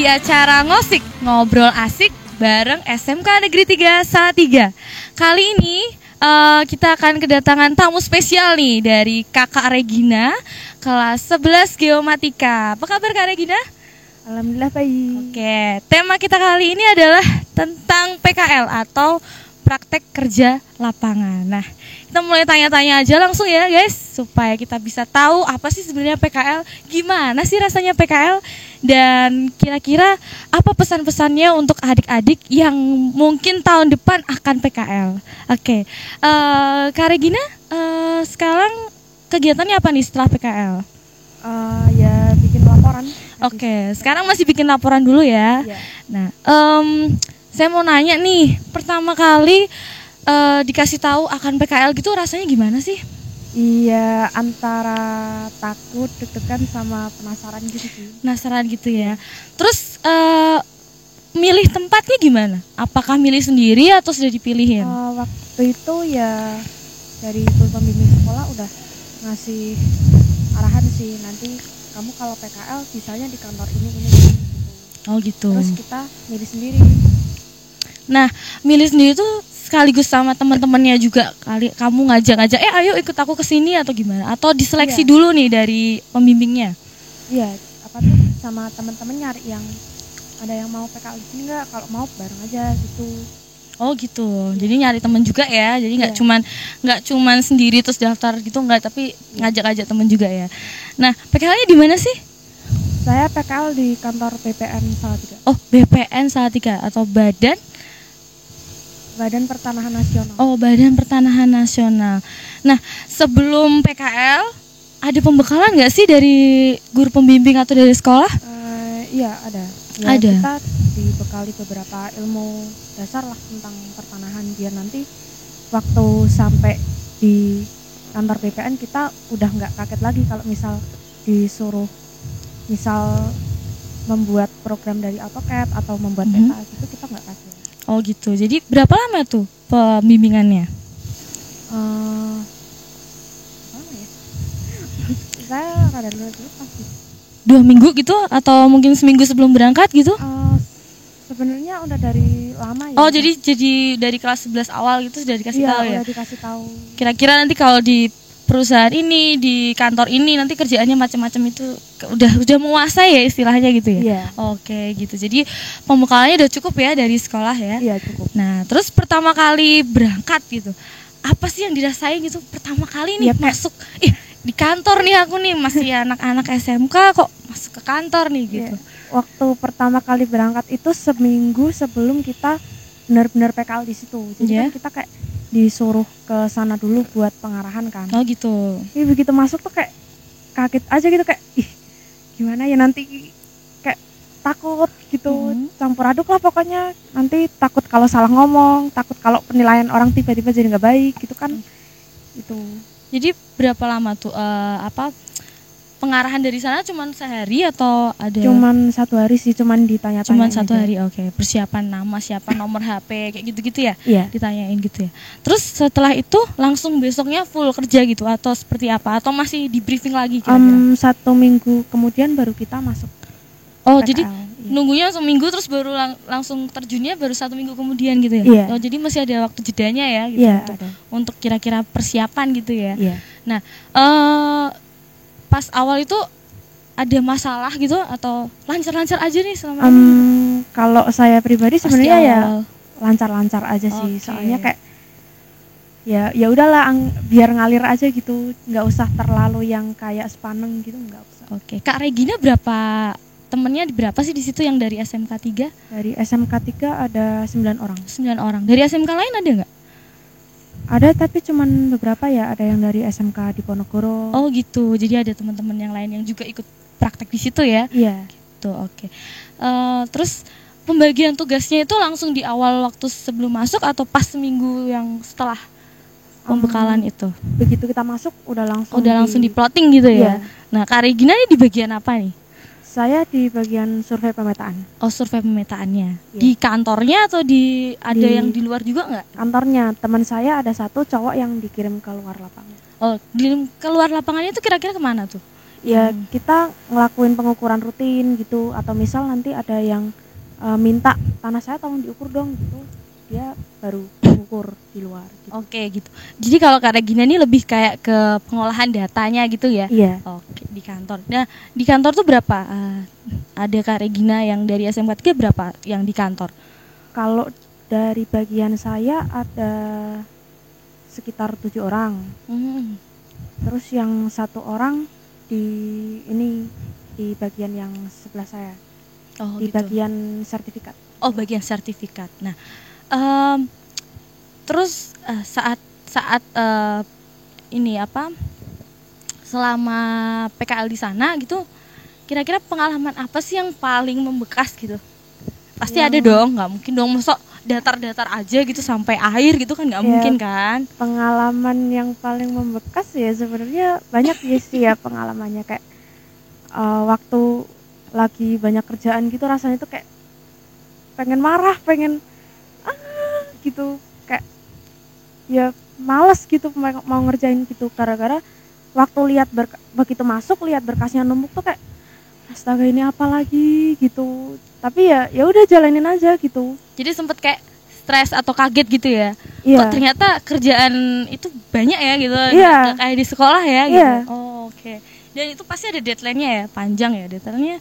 di acara Ngosik, ngobrol asik bareng SMK Negeri 3 Salatiga. Kali ini kita akan kedatangan tamu spesial nih dari Kakak Regina, kelas 11 Geomatika. Apa kabar Kak Regina? Alhamdulillah baik. Oke, tema kita kali ini adalah tentang PKL atau praktek kerja lapangan. Nah, kita mulai tanya-tanya aja langsung ya guys, supaya kita bisa tahu apa sih sebenarnya PKL, gimana sih rasanya PKL, dan kira-kira apa pesan-pesannya untuk adik-adik yang mungkin tahun depan akan PKL. Oke, Kak Regina, sekarang kegiatannya apa nih setelah PKL? Ya bikin laporan. Oke, sekarang masih bikin laporan dulu ya. Ya. Nah, saya mau nanya nih, pertama kali dikasih tahu akan PKL gitu rasanya gimana sih? Iya, antara takut, deg-degan sama penasaran gitu sih. Penasaran gitu ya. Terus milih tempatnya gimana? Apakah milih sendiri atau sudah dipilihin? Waktu itu ya dari guru pembimbing sekolah udah ngasih arahan sih, nanti kamu kalau PKL misalnya di kantor ini gitu. Oh gitu. Terus kita milih sendiri. Nah, milih sendiri tuh sekaligus sama teman-temannya juga kali kamu ngajak-ngajak, ayo ikut aku ke sini atau gimana? Atau diseleksi dulu nih dari pembimbingnya? Iya, apa tuh sama teman-teman nyari yang ada yang mau PKL di sini enggak? Kalau mau bareng aja gitu. Oh gitu. Jadi nyari teman juga ya. Jadi nggak Iya. cuman sendiri terus daftar gitu enggak, tapi ngajak-ngajak teman juga ya. Nah, PKL-nya di mana sih? Saya PKL di kantor BPN Salatiga. Oh, BPN Salatiga atau Badan Pertanahan Nasional. Oh, Badan Pertanahan Nasional. Nah, sebelum PKL ada pembekalan nggak sih dari guru pembimbing atau dari sekolah? Iya ada. Ya, Ada. Kita dibekali beberapa ilmu dasar lah tentang pertanahan biar nanti waktu sampai di kantor BPN kita udah nggak kaget lagi kalau misal disuruh membuat program dari AutoCAD atau membuat peta gitu, kita nggak kaget. Oh gitu. Jadi berapa lama tuh pembimbingannya? Apa ya? Saya rada dulu pasti. 2 minggu gitu atau mungkin seminggu sebelum berangkat gitu? Sebenarnya udah dari lama ya. Oh, jadi dari kelas 11 awal gitu sudah dikasih tahu ya? Iya, udah dikasih tahu. Kira-kira nanti kalau di perusahaan ini, di kantor ini nanti kerjaannya macam-macam itu udah menguasai ya istilahnya gitu ya? Iya. Oke gitu. Jadi pembekalannya udah cukup ya dari sekolah ya? Iya, cukup. Nah, terus pertama kali berangkat gitu, apa sih yang dirasain gitu pertama kali nih masuk? Di kantor nih aku nih masih anak-anak SMK kok masuk ke kantor nih gitu. Waktu pertama kali berangkat itu seminggu sebelum kita benar-benar PKL di situ. Jadi kan kita kayak disuruh ke sana dulu buat pengarahan kan. Oh gitu. Jadi begitu masuk tuh kayak kaget aja gitu, kayak gimana ya nanti, kayak takut gitu. Campur aduk lah pokoknya. Nanti takut kalau salah ngomong, takut kalau penilaian orang tiba-tiba jadi nggak baik gitu kan. Itu. Jadi berapa lama tuh pengarahan dari sana, cuman sehari atau ada? Cuman 1 hari sih, cuman ditanya-tanya. Cuman 1 hari, oke. Persiapan nama, siapa nomor HP, kayak gitu-gitu ya? Iya. Ditanyain gitu ya. Terus setelah itu langsung besoknya full kerja gitu atau seperti apa? Atau masih di briefing lagi kira-kira? 1 minggu kemudian baru kita masuk. Oh, PKL, jadi iya. nunggunya seminggu terus baru langsung terjunnya baru 1 minggu kemudian gitu ya? Iya. Oh, jadi masih ada waktu jedanya ya gitu, Iya, untuk kira-kira persiapan gitu ya? Iya. Nah, pas awal itu ada masalah gitu atau lancar-lancar aja nih selama ini? Kalau saya pribadi sebenarnya ya lancar-lancar aja sih. Oke. Soalnya kayak ya udahlah biar ngalir aja gitu, nggak usah terlalu yang kayak sepaneng gitu, nggak usah. Oke. Kak Regina temennya berapa sih di situ yang dari SMK 3? Dari SMK 3 ada 9 orang. 9 orang. Dari SMK lain ada nggak? Ada tapi cuman beberapa ya, ada yang dari SMK di Ponorogo. Oh gitu. Jadi ada teman-teman yang lain yang juga ikut praktek di situ ya? Iya. Gitu, oke. Terus pembagian tugasnya itu langsung di awal waktu sebelum masuk atau pas seminggu yang setelah pembekalan itu? Begitu kita masuk udah langsung di plotting gitu ya? Iya. Nah, Kak Regina ini di bagian apa nih? Saya di bagian survei pemetaan. Oh, survei pemetaannya. Iya. Di kantornya atau ada yang di luar juga nggak? Kantornya, teman saya ada 1 cowok yang dikirim ke luar lapangan. Oh, ke luar lapangannya itu kira-kira kemana tuh? ya kita ngelakuin pengukuran rutin gitu, atau misal nanti ada yang minta tanah saya tolong diukur dong gitu, dia baru mengukur di luar gitu. Oke gitu. Jadi kalau Kak Regina ini lebih kayak ke pengolahan datanya gitu ya? Iya. Oke, di kantor. Nah, di kantor tuh berapa? Ada Kak Regina yang dari SMK 3 berapa yang di kantor? Kalau dari bagian saya ada sekitar 7 orang. Terus yang 1 orang di bagian yang sebelah saya. Di gitu. Bagian sertifikat. Oh, bagian sertifikat. Nah, terus saat ini apa? Selama PKL di sana gitu, kira-kira pengalaman apa sih yang paling membekas gitu? Pasti ada dong, nggak mungkin dong masuk datar-datar aja gitu sampai akhir gitu kan, nggak mungkin kan? Pengalaman yang paling membekas ya sebenarnya banyak sih ya pengalamannya, kayak waktu lagi banyak kerjaan gitu rasanya tuh kayak pengen marah, pengen gitu, kayak ya males gitu mau ngerjain gitu, gara-gara waktu lihat begitu masuk lihat berkasnya numpuk tuh kayak astaga ini apa lagi gitu. Tapi ya udah jalanin aja gitu. Jadi sempet kayak stres atau kaget gitu ya. Iya. Kok ternyata kerjaan itu banyak ya gitu. Iya. Gak kayak di sekolah ya gitu. Iya. Oh, oke. Dan itu pasti ada deadline-nya ya, panjang ya deadline-nya.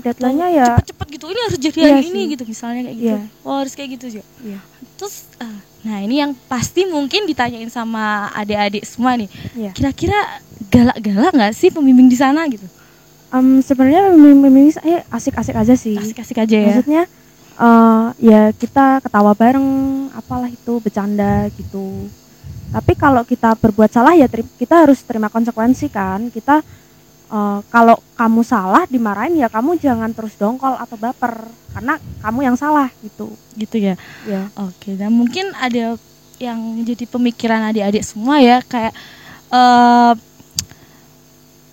Deadline-nya ya cepet-cepet gitu. Ini harus jadi hari ini gitu misalnya kayak gitu. Oh, harus kayak gitu juga. Iya. Terus nah ini yang pasti mungkin ditanyain sama adik-adik semua nih. Iya. Kira-kira galak-galak nggak sih pembimbing di sana gitu? Sebenarnya pembimbing saya asik-asik aja sih. Asik-asik aja ya. Maksudnya ya kita ketawa bareng, apalah itu, bercanda gitu. Tapi kalau kita berbuat salah ya kita harus terima konsekuensi kan. Kita kalau kamu salah dimarahin ya kamu jangan terus dongkol atau baper karena kamu yang salah gitu. Gitu ya. Ya. Oke, dan mungkin ada yang jadi pemikiran adik-adik semua ya kayak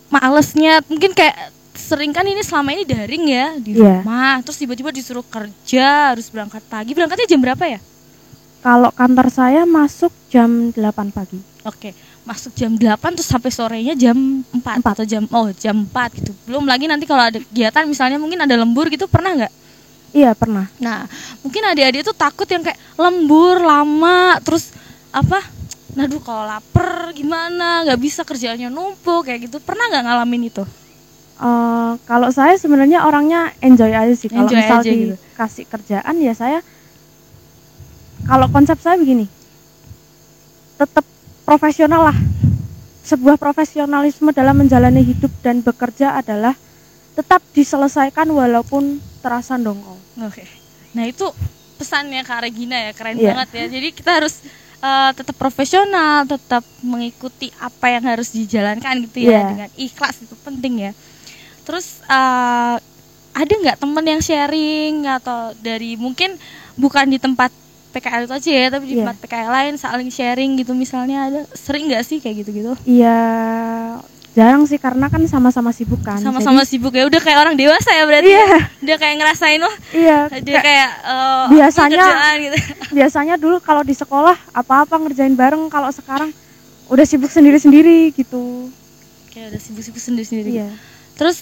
malesnya, mungkin kayak sering kan ini selama ini daring ya di rumah, terus tiba-tiba disuruh kerja, harus berangkat pagi. Berangkatnya jam berapa ya? Kalau kantor saya masuk jam 8 pagi. Oke, masuk jam 8 terus sampai sorenya jam 4 atau jam 4 gitu. Belum lagi nanti kalau ada kegiatan misalnya mungkin ada lembur gitu, pernah nggak? Iya, pernah. Nah, mungkin adik-adik tuh takut yang kayak lembur lama, terus naduh kalau lapar gimana, nggak bisa kerjaannya numpuk kayak gitu. Pernah nggak ngalamin itu? Kalau saya sebenarnya orangnya enjoy aja sih. Kalau misal dikasih gitu kerjaan ya saya, kalau konsep saya begini, tetap profesional lah. Sebuah profesionalisme dalam menjalani hidup dan bekerja adalah tetap diselesaikan walaupun terasa dongkol. Oke. Nah itu pesannya Kak Regina ya, keren banget ya. Jadi kita harus tetap profesional, tetap mengikuti apa yang harus dijalankan gitu ya, dengan ikhlas, itu penting ya. Terus ada nggak temen yang sharing atau dari mungkin bukan di tempat PKL itu aja ya, tapi di tempat PKL lain saling sharing gitu misalnya, ada sering nggak sih kayak gitu-gitu? Iya, jarang sih karena kan sama-sama sibuk kan. Sama-sama sibuk ya, udah kayak orang dewasa ya berarti. Iya. Udah kayak ngerasain dia kayak gitu. Biasanya dulu kalau di sekolah apa-apa ngerjain bareng, kalau sekarang udah sibuk sendiri-sendiri gitu. Kayak udah sibuk-sibuk sendiri-sendiri. Iya. Terus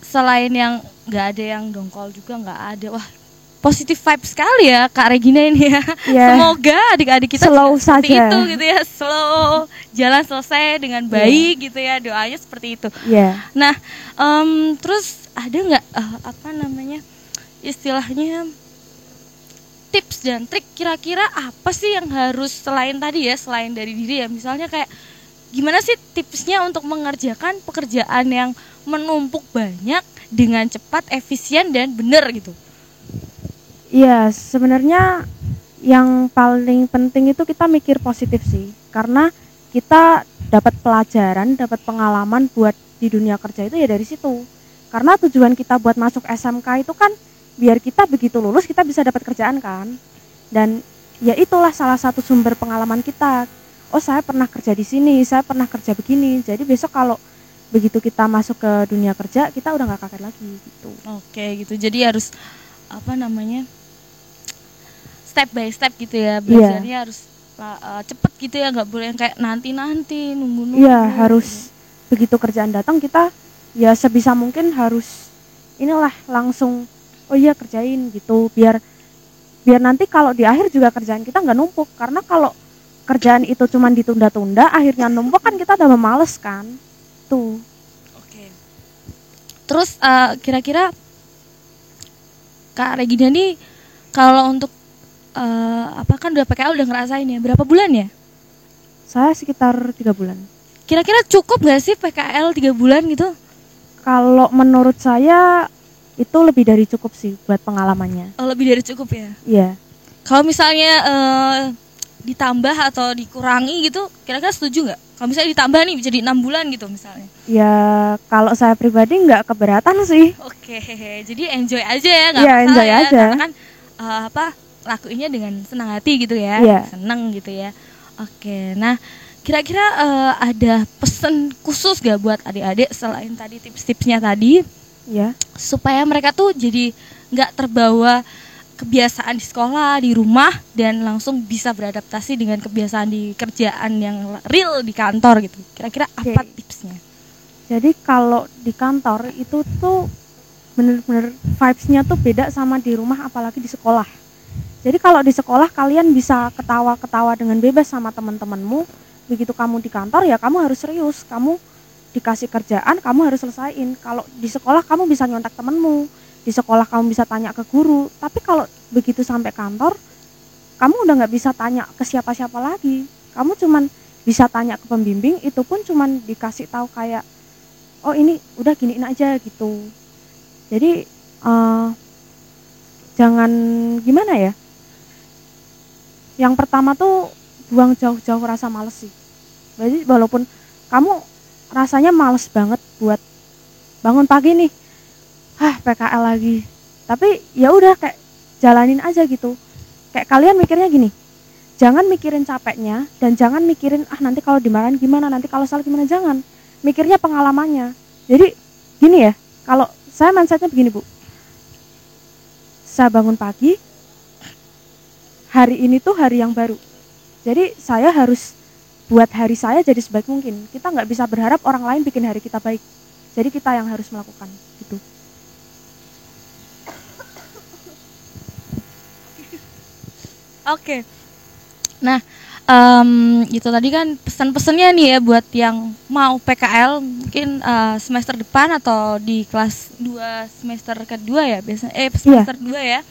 selain yang nggak ada yang dongkol juga nggak ada, wah positif vibe sekali ya Kak Regina ini ya. Semoga adik-adik kita slow saja itu gitu ya, slow, jalan selesai dengan baik gitu ya, doanya seperti itu. Nah terus ada nggak istilahnya tips dan trik, kira-kira apa sih yang harus selain tadi ya, selain dari diri ya, misalnya kayak gimana sih tipsnya untuk mengerjakan pekerjaan yang menumpuk banyak dengan cepat, efisien dan benar gitu? Iya, sebenarnya yang paling penting itu kita mikir positif sih, karena kita dapat pelajaran, dapat pengalaman buat di dunia kerja itu ya dari situ. Karena tujuan kita buat masuk SMK itu kan biar kita begitu lulus kita bisa dapat kerjaan kan. Dan ya itulah salah satu sumber pengalaman kita. Oh, saya pernah kerja di sini, saya pernah kerja begini. Jadi besok kalau begitu kita masuk ke dunia kerja, kita udah nggak kaget lagi gitu. Oke, gitu. Jadi harus step by step gitu ya, belajarnya harus cepet gitu ya, nggak boleh yang kayak nanti nunggu. Iya, harus begitu kerjaan datang kita ya sebisa mungkin harus inilah langsung oh iya kerjain gitu, biar nanti kalau di akhir juga kerjaan kita nggak numpuk, karena kalau kerjaan itu cuma ditunda-tunda akhirnya numpuk kan kita udah males kan tuh. Oke. Terus kira-kira Kak Regina nih kalau untuk apa kan udah PKL udah ngerasain ya, berapa bulan ya? Saya sekitar 3 bulan. Kira-kira cukup gak sih PKL 3 bulan gitu? Kalau menurut saya itu lebih dari cukup sih buat pengalamannya. Oh, lebih dari cukup ya? Iya. Kalau misalnya ditambah atau dikurangi gitu, kira-kira setuju nggak? Kalau misalnya ditambah nih jadi 6 bulan gitu misalnya. Ya kalau saya pribadi nggak keberatan sih. Oke, jadi enjoy aja ya, nggak Iya, masalah enjoy ya. aja. Karena kan lakuinnya dengan senang hati gitu ya, Iya. seneng gitu ya. Oke, nah kira-kira ada pesan khusus gak buat adik-adik selain tadi tips-tipsnya tadi? Ya. Supaya mereka tuh jadi nggak terbawa kebiasaan di sekolah, di rumah, dan langsung bisa beradaptasi dengan kebiasaan di kerjaan yang real di kantor gitu. Kira-kira apa tipsnya? Jadi kalau di kantor itu tuh bener-bener vibes-nya tuh beda sama di rumah, apalagi di sekolah. Jadi kalau di sekolah kalian bisa ketawa-ketawa dengan bebas sama teman-temanmu, begitu kamu di kantor ya kamu harus serius, kamu dikasih kerjaan kamu harus selesaiin. Kalau di sekolah kamu bisa nyontek temenmu, di sekolah kamu bisa tanya ke guru, tapi kalau begitu sampai kantor kamu udah nggak bisa tanya ke siapa-siapa lagi, kamu cuman bisa tanya ke pembimbing, itu pun cuman dikasih tahu kayak oh ini udah giniin aja gitu. Jadi jangan gimana ya, yang pertama tuh buang jauh-jauh rasa males sih. Jadi walaupun kamu rasanya males banget buat bangun pagi nih, PKL lagi, tapi ya udah kayak jalanin aja gitu. Kayak kalian mikirnya gini, jangan mikirin capeknya dan jangan mikirin nanti kalau dimarahin gimana, nanti kalau salah gimana, jangan mikirnya pengalamannya. Jadi gini ya, kalau saya mindsetnya begini Bu, saya bangun pagi, hari ini tuh hari yang baru, jadi saya harus buat hari saya jadi sebaik mungkin. Kita nggak bisa berharap orang lain bikin hari kita baik, jadi kita yang harus melakukan gitu. Oke. Nah, itu tadi kan pesan-pesannya nih ya buat yang mau PKL mungkin semester depan atau di kelas 2 semester kedua ya biasanya semester 2 ya.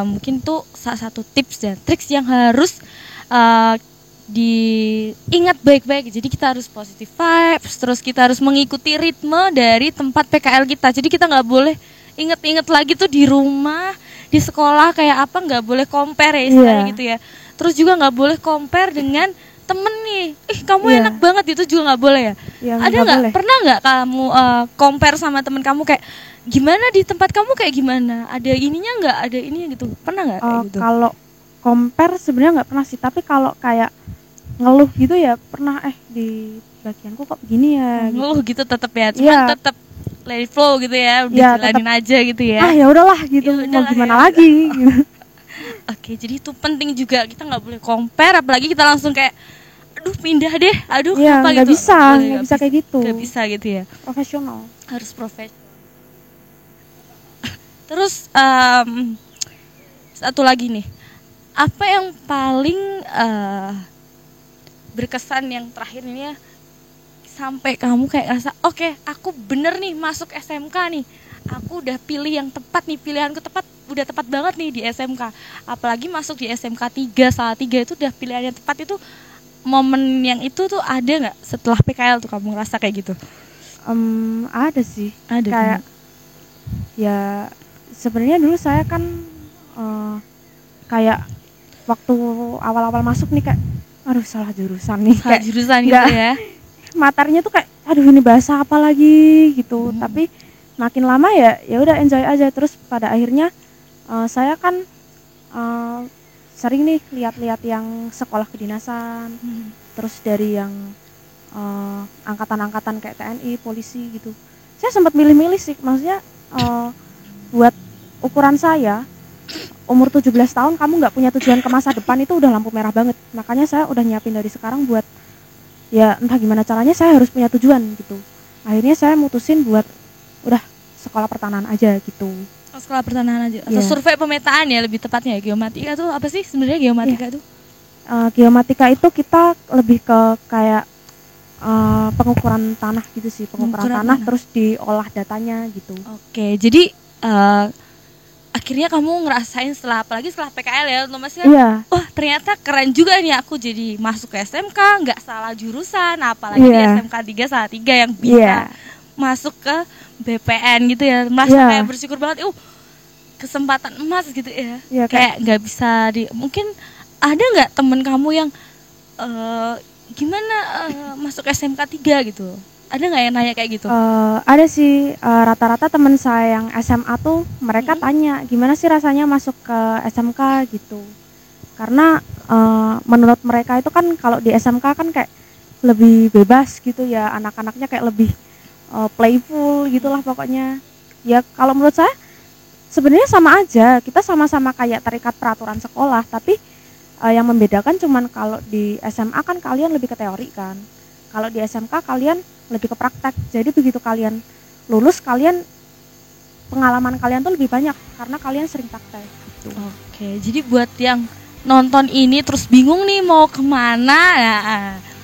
Mungkin tuh salah satu tips dan triks yang harus diingat baik-baik. Jadi kita harus positive vibes, terus kita harus mengikuti ritme dari tempat PKL kita. Jadi kita nggak boleh inget-inget lagi tuh di rumah, di sekolah kayak apa, nggak boleh compare ya istilahnya gitu ya. Terus juga nggak boleh compare dengan temen nih, kamu enak banget, itu juga nggak boleh ya. Ada nggak, pernah nggak kamu compare sama temen kamu kayak gimana di tempat kamu kayak gimana, ada ininya nggak, ada ininya gitu, pernah nggak kayak gitu? Kalau compare sebenarnya nggak pernah sih, tapi kalau kayak ngeluh gitu ya pernah, di bagianku kok begini ya. Ngeluh gitu tetap ya, cuman tetap let it flow gitu ya, udah jalanin aja gitu ya. Ya udahlah gitu, mau gimana lagi. Oke, jadi itu penting juga, kita nggak boleh compare, apalagi kita langsung kayak aduh pindah deh, aduh apa gitu. Nggak bisa kayak gitu. Nggak bisa gitu ya. Profesional. Harus profesional. Terus satu lagi nih, apa yang paling berkesan yang terakhir ini ya, sampai kamu kayak rasa oke, aku bener nih masuk SMK nih, aku udah pilih yang tepat nih, pilihanku tepat, udah tepat banget nih di SMK. Apalagi masuk di SMK 3, Salatiga itu udah pilihan yang tepat. Itu momen yang itu tuh ada nggak setelah PKL tuh kamu ngerasa kayak gitu? Ada sih. Ada kayak ya sebenarnya dulu saya kan kayak waktu awal-awal masuk nih kayak aduh salah jurusan nih, salah kayak jurusan gitu ya. Materinya tuh kayak aduh ini bahasa apa lagi gitu. Tapi makin lama ya udah enjoy aja. Terus pada akhirnya saya kan sering nih lihat-lihat yang sekolah kedinasan, terus dari yang angkatan-angkatan kayak TNI, polisi gitu. Saya sempat milih-milih sih, maksudnya buat ukuran saya umur 17 tahun kamu nggak punya tujuan ke masa depan itu udah lampu merah banget. Makanya saya udah nyiapin dari sekarang buat ya entah gimana caranya saya harus punya tujuan gitu. Akhirnya saya mutusin buat udah sekolah pertanahan aja gitu. Sekolah pertanahan aja atau Iya. survei pemetaan ya lebih tepatnya ya. Geomatika tuh apa sih sebenarnya geomatika tuh? Geomatika itu kita lebih ke kayak pengukuran tanah gitu sih, pengukuran tanah terus diolah datanya gitu. Oke, jadi akhirnya kamu ngerasain apalagi setelah PKL ya, Mas ya. Iya. Wah, ternyata keren juga nih aku jadi masuk ke SMK, nggak salah jurusan, apalagi di SMK 3 Salatiga yang bisa masuk ke BPN gitu ya. Merasa kayak bersyukur banget. Kesempatan emas gitu ya. Kayak nggak bisa mungkin ada nggak temen kamu yang gimana masuk SMK 3 gitu? Ada nggak yang nanya kayak gitu? Ada sih, rata-rata teman saya yang SMA tuh mereka tanya gimana sih rasanya masuk ke SMK gitu. Karena menurut mereka itu kan kalau di SMK kan kayak lebih bebas gitu ya, anak-anaknya kayak lebih playful gitulah pokoknya. Ya kalau menurut saya sebenarnya sama aja, kita sama-sama kayak terikat peraturan sekolah, tapi yang membedakan cuman kalau di SMA kan kalian lebih ke teori kan. Kalau di SMK kalian lebih ke praktek. Jadi begitu kalian lulus, pengalaman kalian tuh lebih banyak karena kalian sering praktek gitu. Oke, jadi buat yang nonton ini terus bingung nih mau kemana,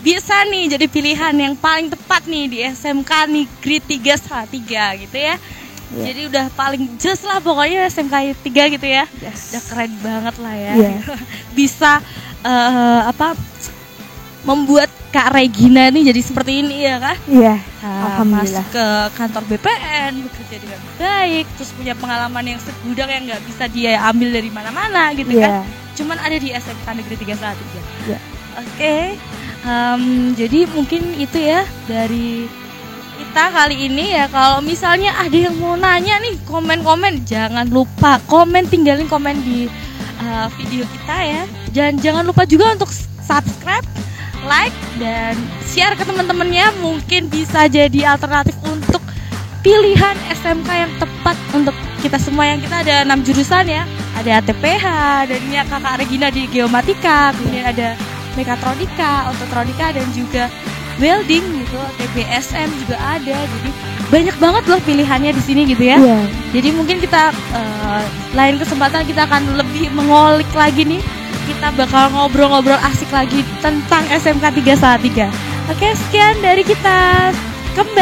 bisa nih jadi pilihan yang paling tepat nih di SMK Negeri 3 Salatiga gitu ya. Jadi udah paling just lah pokoknya SMK 3 gitu ya. Udah keren banget lah ya. Bisa membuat Kak Regina nih jadi seperti ini ya kan? Alhamdulillah. Masuk ke kantor BPN, bekerja dengan baik, terus punya pengalaman yang segudang yang nggak bisa dia ambil dari mana-mana gitu kan? Cuman ada di SMK Negeri 3 Salatiga. Oke. Jadi mungkin itu ya dari kita kali ini ya. Kalau misalnya ada yang mau nanya nih, komen-komen, jangan lupa tinggalin komen di video kita ya. Jangan lupa juga untuk subscribe, like, dan share ke teman-temannya. Mungkin bisa jadi alternatif untuk pilihan SMK yang tepat untuk kita semua. Yang kita ada 6 jurusan ya. Ada ATPH, dan ini Kakak Regina di Geomatika, kemudian ada Mekatronika, Ototronika, dan juga welding gitu, TBSM juga ada. Jadi banyak banget loh pilihannya di sini gitu ya. Jadi mungkin kita lain kesempatan kita akan lebih mengolik lagi nih. Kita bakal ngobrol-ngobrol asik lagi tentang SMK 3 Salatiga. Oke, sekian dari kita. Kembali